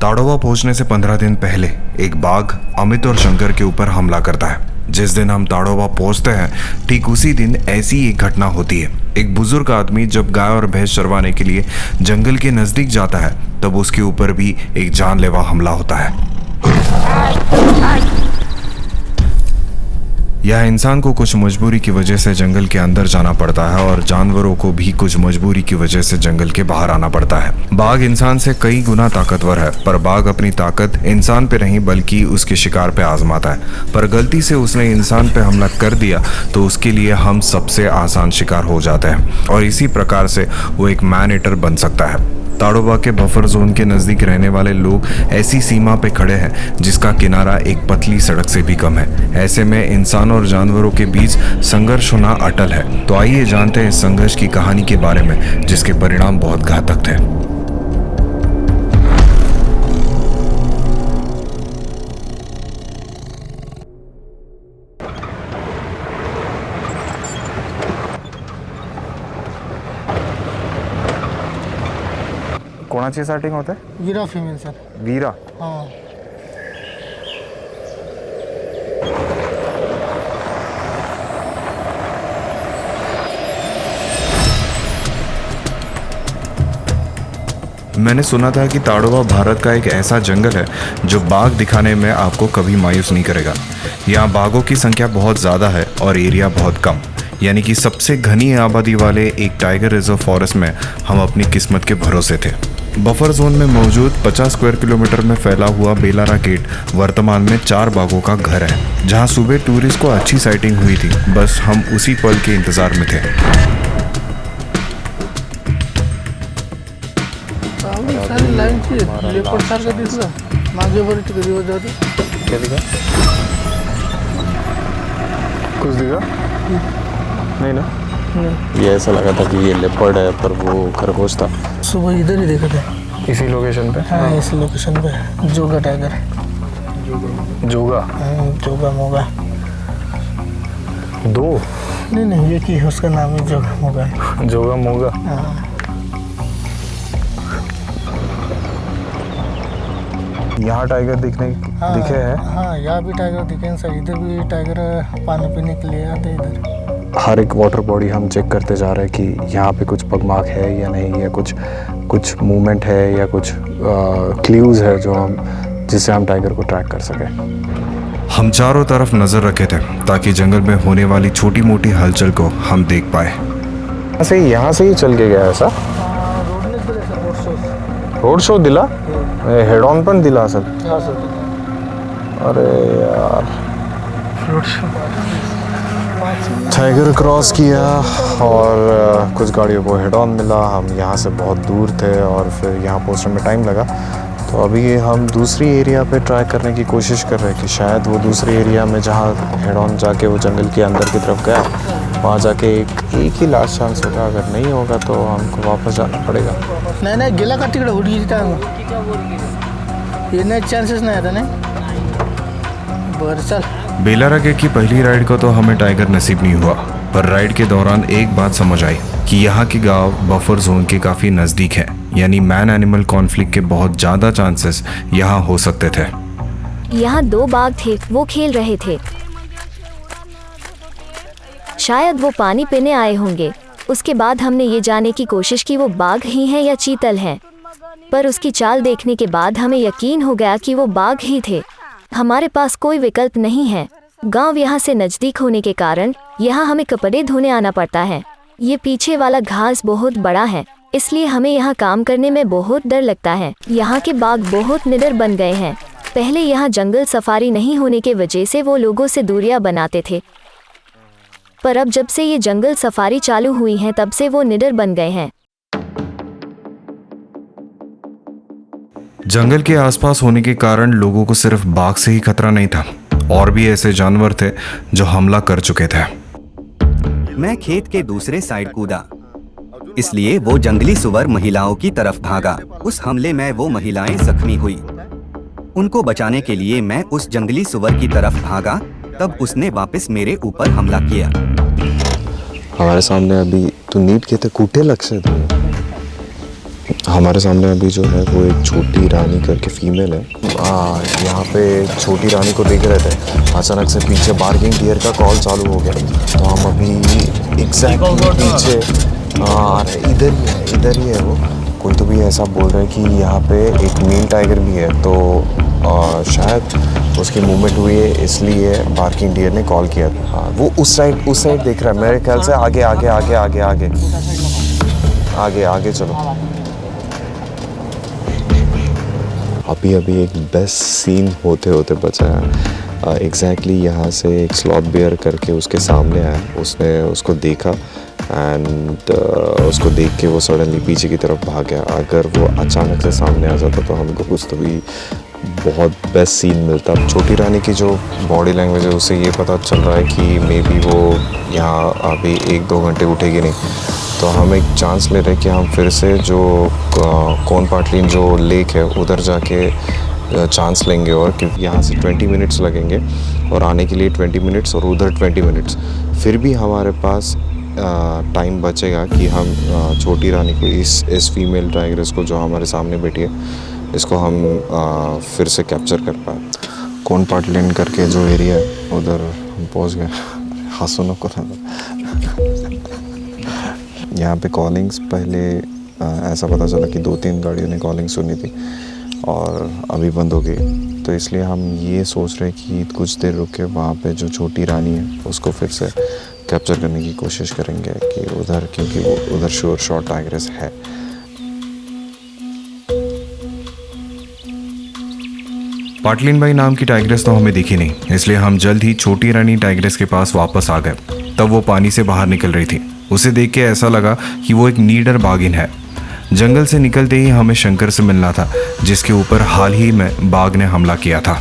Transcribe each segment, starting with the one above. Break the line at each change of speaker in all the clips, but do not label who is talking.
ताड़ोबा पहुंचने से 15 दिन पहले एक बाघ अमित और शंकर के ऊपर हमला करता है। जिस दिन हम ताड़ोबा पहुंचते हैं ठीक उसी दिन ऐसी एक घटना होती है। एक बुजुर्ग आदमी जब गाय और भैंस चरवाने के लिए जंगल के नजदीक जाता है तब उसके ऊपर भी एक जानलेवा हमला होता है। यह इंसान को कुछ मजबूरी की वजह से जंगल के अंदर जाना पड़ता है और जानवरों को भी कुछ मजबूरी की वजह से जंगल के बाहर आना पड़ता है। बाघ इंसान से कई गुना ताकतवर है, पर बाघ अपनी ताकत इंसान पे नहीं बल्कि उसके शिकार पे आजमाता है। पर गलती से उसने इंसान पे हमला कर दिया तो उसके लिए हम सबसे आसान शिकार हो जाते हैं और इसी प्रकार से वो एक मैन ईटर बन सकता है। ताड़ोबा के बफर जोन के नजदीक रहने वाले लोग ऐसी सीमा पे खड़े हैं जिसका किनारा एक पतली सड़क से भी कम है। ऐसे में इंसान और जानवरों के बीच संघर्ष होना अटल है। तो आइए जानते हैं इस संघर्ष की कहानी के बारे में जिसके परिणाम बहुत घातक थे। कोणाची सेटिंग होते?
वीरा फीमेल सर।
वीरा?
हाँ।
मैंने सुना था कि ताड़ोबा भारत का एक ऐसा जंगल है जो बाघ दिखाने में आपको कभी मायूस नहीं करेगा। यहाँ बाघों की संख्या बहुत ज़्यादा है और एरिया बहुत कम, यानी कि सबसे घनी आबादी वाले एक टाइगर रिजर्व फॉरेस्ट में हम अपनी किस्मत के भरोसे थे। बफर जोन में मौजूद 50 स्क्वायर किलोमीटर में फैला हुआ बेलारा गेट वर्तमान में 4 बाघों का घर है, जहां सुबह टूरिस्ट को अच्छी साइटिंग हुई थी। बस हम उसी पल के इंतजार में थे।
कुछ दिखा? नहीं ना? ये ऐसा लगा था कि ये लेपर्ड है पर वो खरगोश था।
सुबह इधर ही देखा था।
इसी लोकेशन पे?
हाँ, इसी लोकेशन पे जोगा टाइगर।
जोगा?
जोगा मोगा।
2?
नहीं ये की उसका नाम ही जोगा मोगा है।
जोगा मोगा?
हाँ।
यहाँ टाइगर दिखे हैं?
हाँ, यहाँ भी टाइगर दिखे हैं सर। इधर भी टाइगर पानी पीने के लिए आते इधर।
हर एक वाटर बॉडी हम चेक करते जा रहे हैं कि यहाँ पे कुछ पगमार्क है या नहीं, या कुछ मूवमेंट है या कुछ क्लूज है जो जिससे हम टाइगर को ट्रैक कर सकें।
हम चारों तरफ नजर रखे थे ताकि जंगल में होने वाली छोटी मोटी हलचल को हम देख पाए।
यहाँ से ही चल के गया ऐसा? रोड शो दिला? हेड ऑन पण दिला असेल?
हाँ सर।
अरे यार,
रोड शो।
टाइगर क्रॉस किया और कुछ गाड़ियों को हेड ऑन मिला। हम यहाँ से बहुत दूर थे और फिर यहाँ पहुँचने में टाइम लगा। तो अभी हम दूसरी एरिया पे ट्राई करने की कोशिश कर रहे हैं कि शायद वो दूसरी एरिया में जहाँ हेड ऑन जाके वो जंगल के अंदर की तरफ गया वहाँ जाके एक ही लास्ट चांस होगा। अगर नहीं होगा तो हमको वापस जाना पड़ेगा।
नहीं गेला का तिकडे उडी ये चांसेस नहीं आता नहीं। बरं चल।
बेलारा गेट की पहली राइड को तो हमें टाइगर नसीब नहीं हुआ, पर राइड के दौरान एक बात समझ आई कि यहाँ के गांव बफर जोन के काफी नजदीक है, यानी मैन एनिमल कॉन्फ्लिक्ट के बहुत ज्यादा चांसेस यहाँ हो सकते थे।
यहाँ 2 बाघ थे, वो खेल रहे थे। शायद वो पानी पीने आए होंगे। उसके बाद हमने ये जाने की कोशिश की वो बाघ ही हैं या चीतल हैं, पर उसकी चाल देखने के बाद हमें यकीन हो गया कि वो बाघ ही थे। हमारे पास कोई विकल्प नहीं है। गांव यहाँ से नजदीक होने के कारण यहाँ हमें कपड़े धोने आना पड़ता है। ये पीछे वाला घास बहुत बड़ा है, इसलिए हमें यहाँ काम करने में बहुत डर लगता है। यहाँ के बाघ बहुत निडर बन गए हैं। पहले यहाँ जंगल सफारी नहीं होने के वजह से वो लोगों से दूरियां बनाते थे, पर अब जब से ये जंगल सफारी चालू हुई है तब से वो निडर बन गए हैं।
जंगल के आसपास होने के कारण लोगों को सिर्फ बाघ से ही खतरा नहीं था, और भी ऐसे जानवर थे जो हमला कर चुके थे।
मैं खेत के दूसरे साइड कूदा, इसलिए वो जंगली सुअर महिलाओं की तरफ भागा। उस हमले में वो महिलाएं जख्मी हुई। उनको बचाने के लिए मैं उस जंगली सुअर की तरफ भागा, तब उसने वापस मेरे ऊपर हमला किया।
हमारे सामने अभी तो नीट के थे कूटे लक्ष्य थे। हमारे सामने अभी जो है वो एक छोटी रानी करके फीमेल है। यहाँ पे छोटी रानी को देख रहे थे, अचानक से पीछे बार्किंग डियर का कॉल चालू हो गया। तो हम अभी एग्जैक्टली पीछे इधर ही है वो। कोई तो भी ऐसा बोल रहा है कि यहाँ पे एक मेल टाइगर भी है, तो शायद उसकी मूवमेंट हुई है इसलिए बार्किंग डियर ने कॉल किया। वो उस साइड देख रहा है मेरे ख्याल से। आगे चलो। अभी एक बेस्ट सीन होते बचा है। एग्जैक्टली यहाँ से एक स्लॉथ बेयर करके उसके सामने आया। उसने उसको देखा एंड उसको देख के वो सडनली पीछे की तरफ भाग गया। अगर वो अचानक से सामने आ जाता तो हमको कुछ तो भी बहुत बेस्ट सीन मिलता। छोटी रानी की जो बॉडी लैंग्वेज है उससे ये पता चल रहा है कि मे बी वो यहाँ अभी 1-2 घंटे उठेगी नहीं। तो हम एक चांस ले रहे हैं कि हम फिर से जो कोनपाटलिन जो लेक है उधर जाके चांस लेंगे, और क्योंकि यहाँ से 20 मिनट्स लगेंगे और आने के लिए 20 मिनट्स और उधर 20 मिनट्स। फिर भी हमारे पास टाइम बचेगा कि हम छोटी रानी को इस फीमेल टाइग्रेस को जो हमारे सामने बैठी है इसको हम फिर से कैप्चर कर पाए। कोनपाटलिन करके जो एरिया है उधर हम पहुँच गए। हाँ सुनो को यहाँ पे कॉलिंग्स पहले ऐसा पता चला कि 2-3 गाड़ियों ने कॉलिंग सुनी थी और अभी बंद हो गई। तो इसलिए हम ये सोच रहे हैं कि कुछ देर रुक के वहाँ पे जो छोटी रानी है उसको फिर से कैप्चर करने की कोशिश करेंगे कि उधर, क्योंकि वो उधर श्योर शॉट टाइग्रेस है।
पाटलिन बाई नाम की टाइग्रेस तो हमें दिखी नहीं, इसलिए हम जल्द ही छोटी रानी टाइग्रेस के पास वापस आ गए। तब वो पानी से बाहर निकल रही थी। उसे देख के ऐसा लगा कि वो एक नीडर बाघिन है। जंगल से निकलते ही हमें शंकर से मिलना था, जिसके ऊपर हाल ही में बाघ ने हमला किया था।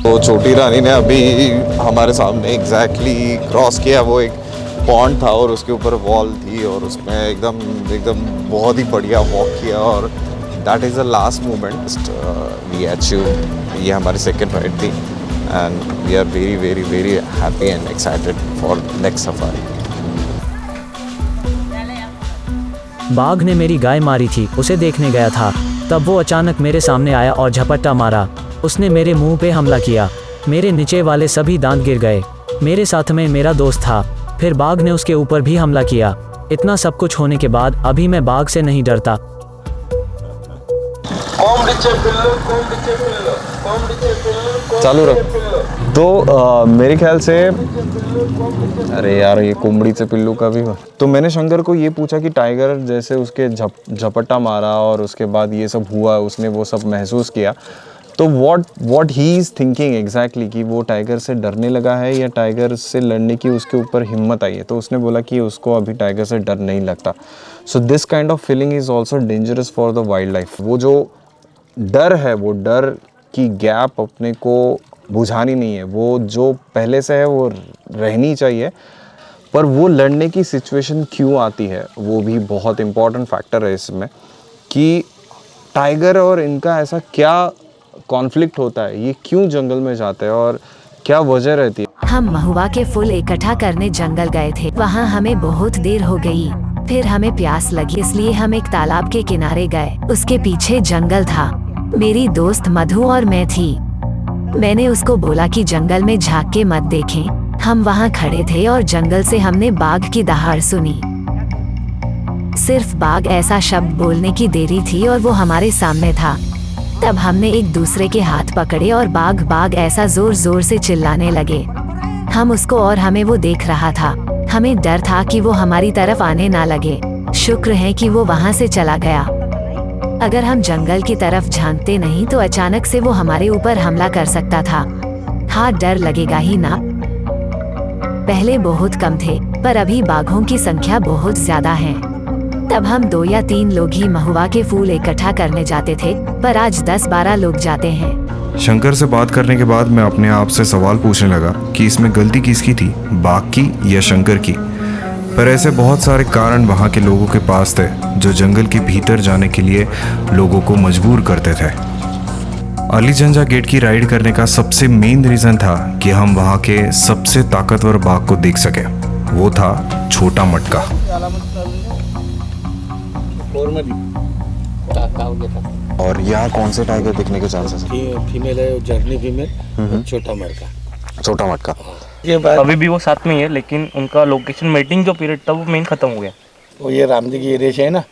तो छोटी रानी ने अभी हमारे सामने एग्जैक्टली क्रॉस किया। वो एक पॉन्ड था और उसके ऊपर वॉल थी और उसमें एकदम बहुत ही बढ़िया वॉक किया, और that is the last moment we achieve. ये हमारी सेकेंड राइड थी and we are very happy and excited for next safari.
बाघ ने मेरी गाय मारी थी, उसे देखने गया था। तब वो अचानक मेरे सामने आया और झपट्टा मारा। उसने मेरे मुंह पे हमला किया। मेरे नीचे वाले सभी दांत गिर गए। मेरे साथ में मेरा दोस्त था। फिर बाघ ने उसके ऊपर भी हमला किया। इतना सब कुछ होने के बाद अभी मैं बाघ से नहीं डरता।
चालू रख। तो मेरे ख्याल से, अरे यार ये कोमड़ी से पिल्लू का भी। तो मैंने शंकर को ये पूछा कि टाइगर जैसे उसके झपट्टा मारा और उसके बाद ये सब हुआ, उसने वो सब महसूस किया, तो what he is thinking exactly, कि वो टाइगर से डरने लगा है या टाइगर से लड़ने की उसके ऊपर हिम्मत आई है। तो उसने बोला कि उसको अभी टाइगर से डर नहीं लगता। So this kind of feeling is also dangerous for the wild life. वो जो डर है, वो डर की गैप अपने को बुझानी नहीं है। वो जो पहले से है वो रहनी चाहिए, पर वो लड़ने की सिचुएशन क्यों आती है वो भी बहुत इम्पॉर्टेंट फैक्टर है इसमें, कि टाइगर और इनका ऐसा क्या कॉन्फ्लिक्ट होता है, ये क्यों जंगल में जाते हैं और क्या वजह रहती है।
हम महुआ के फूल इकट्ठा करने जंगल गए थे। वहाँ हमें बहुत देर हो गई। फिर हमें प्यास लगी, इसलिए हम एक तालाब के किनारे गए। उसके पीछे जंगल था। मेरी दोस्त मधु और मैं थी। मैंने उसको बोला कि जंगल में झांक के मत देखें। हम वहाँ खड़े थे और जंगल से हमने बाघ की दहाड़ सुनी। सिर्फ बाघ ऐसा शब्द बोलने की देरी थी और वो हमारे सामने था। तब हमने एक दूसरे के हाथ पकड़े और बाघ बाघ ऐसा जोर जोर से चिल्लाने लगे। हम उसको और हमें वो देख रहा था। हमें डर था कि वो हमारी तरफ आने ना लगे। शुक्र है कि वो वहाँ से चला गया। अगर हम जंगल की तरफ झांकते नहीं तो अचानक से वो हमारे ऊपर हमला कर सकता था। हाँ, डर लगेगा ही ना। पहले बहुत कम थे, पर अभी बाघों की संख्या बहुत ज्यादा है। तब हम 2 या 3 लोग ही महुआ के फूल इकट्ठा करने जाते थे, पर आज 10-12 लोग जाते हैं।
शंकर से बात करने के बाद मैं अपने आप से सवाल पूछने लगा कि इसमें गलती किसकी थी, बाघ की या शंकर की। पर ऐसे बहुत सारे कारण वहाँ के लोगों के पास थे जो जंगल के भीतर जाने के लिए लोगों को मजबूर करते थे। अली जंजा गेट की राइड करने का सबसे मेन रीज़न था कि हम वहाँ के सबसे ताकतवर बाघ को देख सके। वो था छोटा मटका।
और यहाँ कौन से टाइगर दिखने के चांसेस हैं?
फीमेल है, जर्नी फीमेल, छोटा मटका।
छोटा मटका।
ये बात
अभी भी वो साथ में ही है, लेकिन उनका लोकेशन मीटिंग जो पीरियड था वो मेन खत्म हो गया।
वो ये रामजी की एरिया से है ना,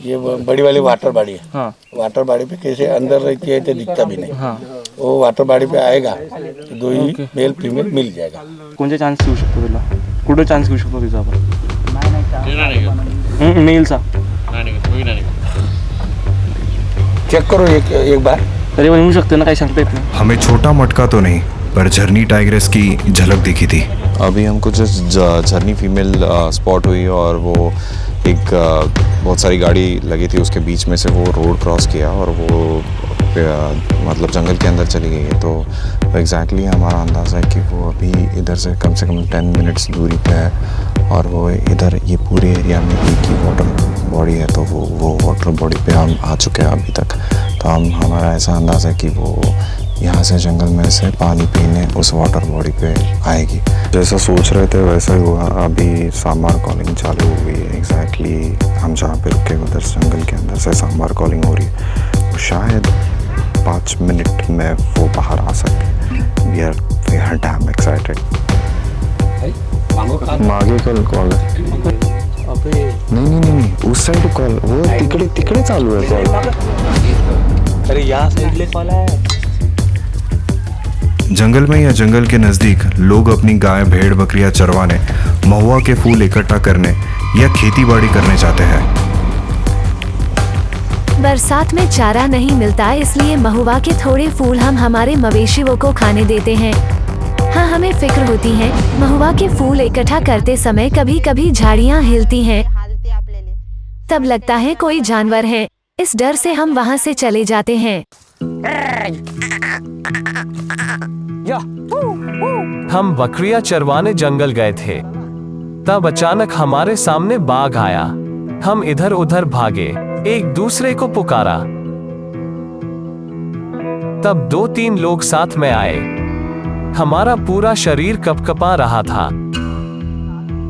ये बड़ी वाली वाटर बाड़ी है।
हाँ
वाटर बाड़ी पे कैसे अंदर रहती है तो दिखता भी नहीं।
हाँ
वो वाटर बाड़ी पे आएगा तो दो ही मेल फीमेल मिल जाएगा।
कोणते चान्स घेऊ शकतो तुला? कुठं चान्स घेऊ शकतो तिचा आपण? मेलचा
चेक करो एक बार।
तरी पण येऊ शकते ना, काही सांगता येत नाही।
हमें छोटा मटका तो नहीं पर झरनी टाइग्रेस की झलक दिखी थी।
अभी हमको जस्ट झरनी फीमेल स्पॉट हुई और वो एक बहुत सारी गाड़ी लगी थी, उसके बीच में से वो रोड क्रॉस किया और वो मतलब जंगल के अंदर चली गई है। तो एग्जैक्टली हमारा अंदाज़ा है कि वो अभी इधर से कम 10 मिनट्स दूरी पे है और वो इधर ये पूरे एरिया में एक ही वाटर बॉडी है। तो वो वाटर बॉडी पे हम आ चुके हैं अभी तक। तो हमारा ऐसा अंदाज़ है कि वो यहाँ से जंगल में से पानी पीने उस वाटर बॉडी पे आएगी। जैसा सोच रहे थे वैसा ही हुआ। अभी सांबार कॉलिंग चालू हो गई है। एग्जैक्टली हम जहाँ पे रुके उधर जंगल के अंदर से सांबार कॉलिंग हो रही है। शायद 5 मिनट में वो बाहर आ सके। We are damn excited. मागे कॉल है। नहीं उस साइड कॉल, वो तिकडे चालू है कॉल।
अरे या साइडले कॉल आहे।
जंगल में या जंगल के नजदीक लोग अपनी गाय भेड़ बकरियां चरवाने, महुआ के फूल इकट्ठा करने या खेती बाड़ी करने जाते हैं।
बरसात में चारा नहीं मिलता, इसलिए महुआ के थोड़े फूल हम हमारे मवेशियों को खाने देते हैं। हाँ, हमें फिक्र होती है। महुआ के फूल इकट्ठा करते समय कभी कभी झाड़ियाँ हिलती हैं, तब लगता है कोई जानवर है। इस डर से हम वहाँ से चले जाते हैं।
हम बकरियां चरवाने जंगल गए थे, तब अचानक हमारे सामने बाघ आया। हम इधर उधर भागे, एक दूसरे को पुकारा। तब 2-3 लोग साथ में आए। हमारा पूरा शरीर कपकपा रहा था,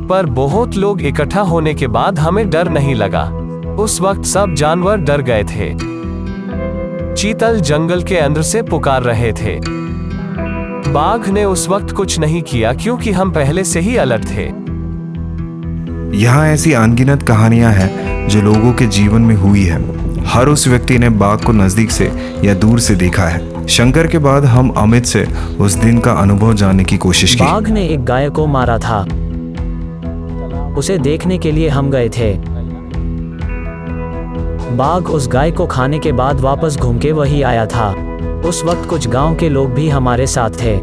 पर बहुत लोग इकट्ठा होने के बाद हमें डर नहीं लगा। उस वक्त सब जानवर डर गए थे। चीतल जंगल के अंदर से पुकार रहे थे। बाघ ने उस वक्त कुछ नहीं किया क्योंकि हम पहले से ही अलर्ट थे।
यहाँ ऐसी अनगिनत कहानियां हैं जो लोगों के जीवन में हुई है। हर उस व्यक्ति ने बाघ को नजदीक से या दूर से देखा है। शंकर के बाद हम अमित से उस दिन का अनुभव जानने की कोशिश की।
बाघ ने एक गाय को मारा था, उसे देखने के लिए हम गए थे। बाघ उस गाय को खाने के बाद वापस घूम के वही आया था। उस वक्त कुछ गांव के लोग भी हमारे साथ थे।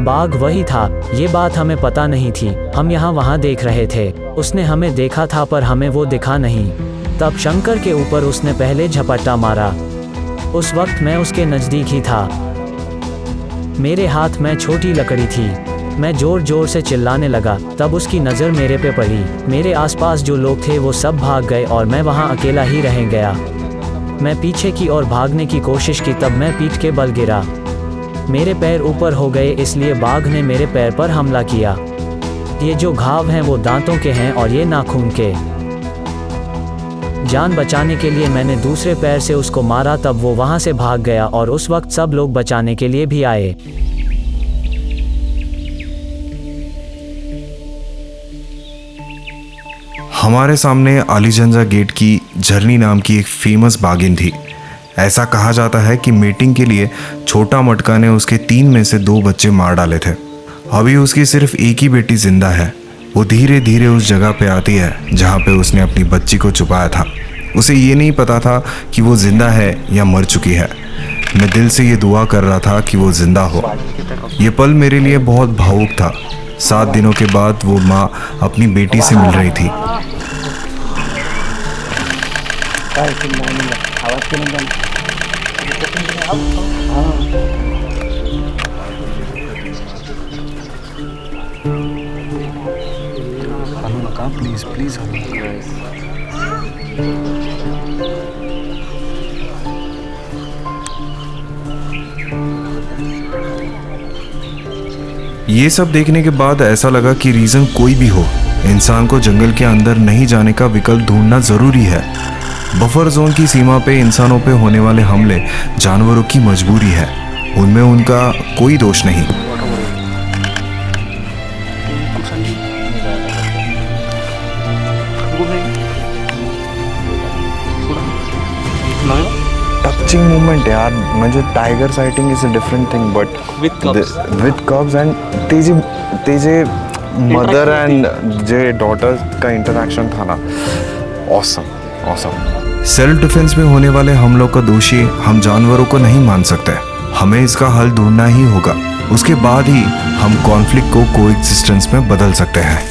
बाघ वही था, ये बात हमें पता नहीं थी। हम यहाँ वहाँ देख रहे थे। उसने हमें देखा था पर हमें वो दिखा नहीं। तब शंकर के ऊपर उसने पहले झपट्टा मारा। उस वक्त मैं उसके नज़दीक ही था। मेरे हाथ में छोटी लकड़ी थी। मैं जोर जोर से चिल्लाने लगा। तब उसकी नज़र मेरे पे पड़ी। मेरे आसपास जो लोग थे वो सब भाग गए और मैं वहाँ अकेला ही रह गया। मैं पीछे की ओर भागने की कोशिश की, तब मैं पीठ के बल गिरा। मेरे पैर ऊपर हो गए, इसलिए बाघ ने मेरे पैर पर हमला किया। ये जो घाव हैं वो दांतों के हैं और ये नाखून के। जान बचाने के लिए मैंने दूसरे पैर से उसको मारा। तब वो वहाँ से भाग गया और उस वक्त सब लोग बचाने के लिए भी आए।
हमारे सामने अलीजंजा गेट की झरनी नाम की एक फेमस बागिन थी। ऐसा कहा जाता है कि मीटिंग के लिए छोटा मटका ने उसके 3 में से 2 बच्चे मार डाले थे। अभी उसकी सिर्फ एक ही बेटी जिंदा है। वो धीरे धीरे उस जगह पे आती है जहाँ पे उसने अपनी बच्ची को छुपाया था। उसे ये नहीं पता था कि वो जिंदा है या मर चुकी है। मैं दिल से ये दुआ कर रहा था कि वो जिंदा हो। ये पल मेरे लिए बहुत भावुक था। 7 दिनों के बाद वो माँ अपनी बेटी से मिल रही थी।
प्लीज प्लीज
ये सब देखने के बाद ऐसा लगा कि रीज़न कोई भी हो, इंसान को जंगल के अंदर नहीं जाने का विकल्प ढूंढना जरूरी है। बफर जोन की सीमा पे इंसानों पे होने वाले हमले जानवरों की मजबूरी है, उनमें उनका कोई दोष नहीं।
टचिंग मूवमेंट यार, म्हणजे tiger sighting is a different thing, but with cubs and तेजे मदर एंड जे डॉटर का इंटरेक्शन था ना, ऑसम ऑसम।
सेल्फ डिफेंस में होने वाले हमलों का दोषी हम जानवरों को नहीं मान सकते। हमें इसका हल ढूंढना ही होगा, उसके बाद ही हम कॉन्फ्लिक्ट को कोएग्जिस्टेंस में बदल सकते हैं।